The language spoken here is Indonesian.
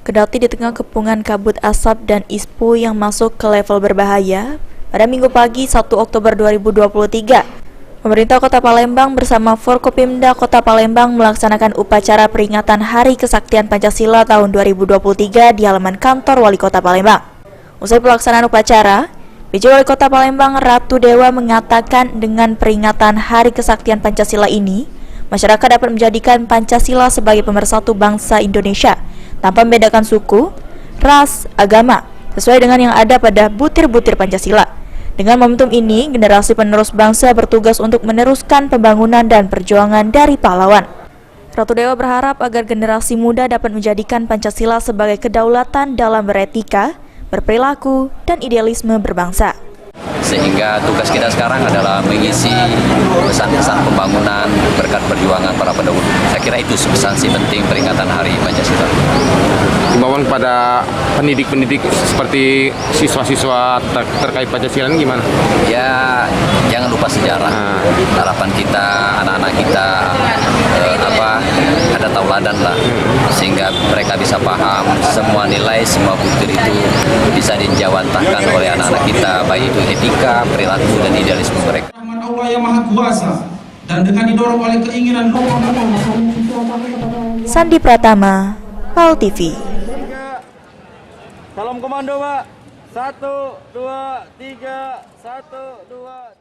Kendati di tengah kepungan kabut asap dan ispu yang masuk ke level berbahaya, pada Minggu pagi 1 Oktober 2023, pemerintah Kota Palembang bersama Forkopimda Kota Palembang melaksanakan upacara peringatan Hari Kesaktian Pancasila tahun 2023 di halaman kantor Wali Kota Palembang. Usai pelaksanaan upacara, PJ Wali Kota Palembang Ratu Dewa mengatakan dengan peringatan Hari Kesaktian Pancasila ini, masyarakat dapat menjadikan Pancasila sebagai pemersatu bangsa Indonesia tanpa membedakan suku, ras, agama, sesuai dengan yang ada pada butir-butir Pancasila. Dengan momentum ini, generasi penerus bangsa bertugas untuk meneruskan pembangunan dan perjuangan dari pahlawan. Ratu Dewa berharap agar generasi muda dapat menjadikan Pancasila sebagai kedaulatan dalam beretika, berperilaku, dan idealisme berbangsa. Sehingga tugas kita sekarang adalah mengisi pesan-pesan pembangunan berkat perjuangan para pendahulu. Saya kira itu substansi penting peringatan Hari Pancasila. Himbauan pada pendidik-pendidik seperti siswa-siswa terkait Pancasila ini gimana? Ya, jangan lupa sejarah. Harapan kita, anak-anak kita, ada tauladan lah, sehingga mereka bisa paham semua nilai, semua butir itu bisa dijawantahkan oleh anak-anak kita, baik itu etika, perilaku, dan idealisme mereka. Allah yang Maha Kuasa, dan dengan didorong oleh keinginan Sandi Pratama, PAL TV. Salam komando, Pak. 1, 2, 3, 1, 2, 3.